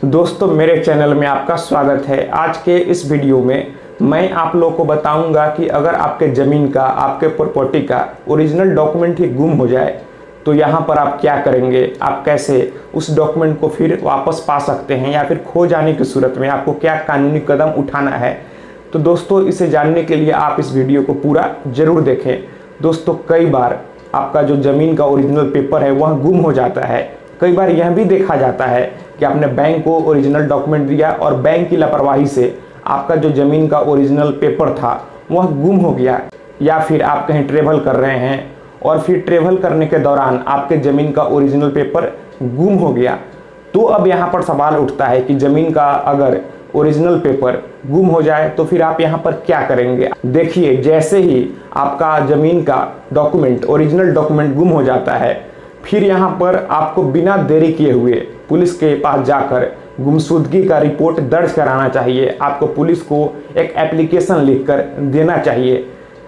दोस्तों मेरे चैनल में आपका स्वागत है। आज के इस वीडियो में मैं आप लोगों को बताऊंगा कि अगर आपके ज़मीन का, आपके प्रॉपर्टी का ओरिजिनल डॉक्यूमेंट ही गुम हो जाए तो यहाँ पर आप क्या करेंगे, आप कैसे उस डॉक्यूमेंट को फिर वापस पा सकते हैं, या फिर खो जाने की सूरत में आपको क्या कानूनी कदम उठाना है। तो दोस्तों इसे जानने के लिए आप इस वीडियो को पूरा ज़रूर देखें। दोस्तों कई बार आपका जो ज़मीन का ओरिजिनल पेपर है वह गुम हो जाता है। कई बार यह भी देखा जाता है कि आपने बैंक को ओरिजिनल डॉक्यूमेंट दिया और बैंक की लापरवाही से आपका जो ज़मीन का ओरिजिनल पेपर था वह गुम हो गया, या फिर आप कहीं ट्रेवल कर रहे हैं और फिर ट्रेवल करने के दौरान आपके ज़मीन का ओरिजिनल पेपर गुम हो गया। तो अब यहाँ पर सवाल उठता है कि ज़मीन का अगर ओरिजिनल पेपर गुम हो जाए तो फिर आप यहाँ पर क्या करेंगे। देखिए, जैसे ही आपका ज़मीन का डॉक्यूमेंट, ओरिजिनल डॉक्यूमेंट गुम हो जाता है, फिर यहाँ पर आपको बिना देरी किए हुए पुलिस के पास जाकर गुमशुदगी का रिपोर्ट दर्ज कराना चाहिए। आपको पुलिस को एक एप्लीकेशन लिखकर देना चाहिए,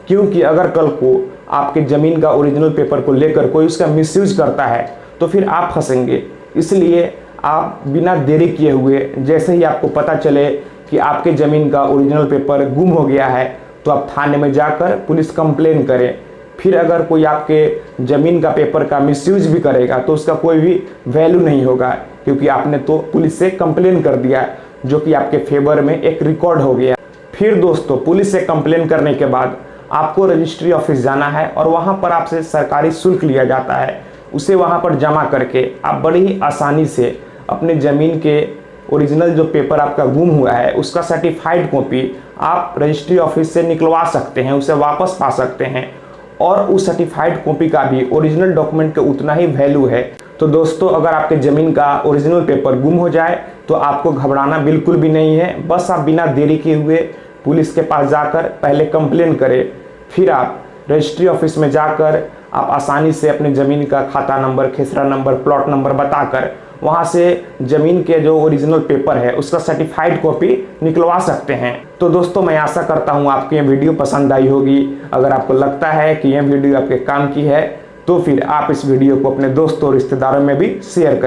क्योंकि अगर कल को आपके ज़मीन का ओरिजिनल पेपर को लेकर कोई उसका मिसयूज करता है तो फिर आप फंसेंगे। इसलिए आप बिना देरी किए हुए, जैसे ही आपको पता चले कि आपके ज़मीन का ओरिजिनल पेपर गुम हो गया है, तो आप थाने में जाकर पुलिस कंप्लेन करें। फिर अगर कोई आपके ज़मीन का पेपर का मिसयूज भी करेगा तो उसका कोई भी वैल्यू नहीं होगा, क्योंकि आपने तो पुलिस से कंप्लेन कर दिया, जो कि आपके फेवर में एक रिकॉर्ड हो गया। फिर दोस्तों पुलिस से कंप्लेन करने के बाद आपको रजिस्ट्री ऑफिस जाना है और वहाँ पर आपसे सरकारी शुल्क लिया जाता है। उसे वहाँ पर जमा करके आप बड़ी ही आसानी से अपने ज़मीन के ओरिजिनल जो पेपर आपका गुम हुआ है उसका सर्टिफाइड कॉपी आप रजिस्ट्री ऑफिस से निकलवा सकते हैं, उसे वापस पा सकते हैं। और उस सर्टिफाइड कॉपी का भी ओरिजिनल डॉक्यूमेंट का उतना ही वैल्यू है। तो दोस्तों अगर आपके ज़मीन का ओरिजिनल पेपर गुम हो जाए तो आपको घबराना बिल्कुल भी नहीं है। बस आप बिना देरी किए हुए पुलिस के पास जाकर पहले कंप्लेन करें, फिर आप रजिस्ट्री ऑफिस में जाकर आप आसानी से अपने ज़मीन का खाता नंबर, खेसरा नंबर, प्लॉट नंबर बताकर वहाँ से ज़मीन के जो ओरिजिनल पेपर है उसका सर्टिफाइड कॉपी निकलवा सकते हैं। तो दोस्तों मैं आशा करता हूँ आपको ये वीडियो पसंद आई होगी। अगर आपको लगता है कि यह वीडियो आपके काम की है तो फिर आप इस वीडियो को अपने दोस्तों और रिश्तेदारों में भी शेयर करें।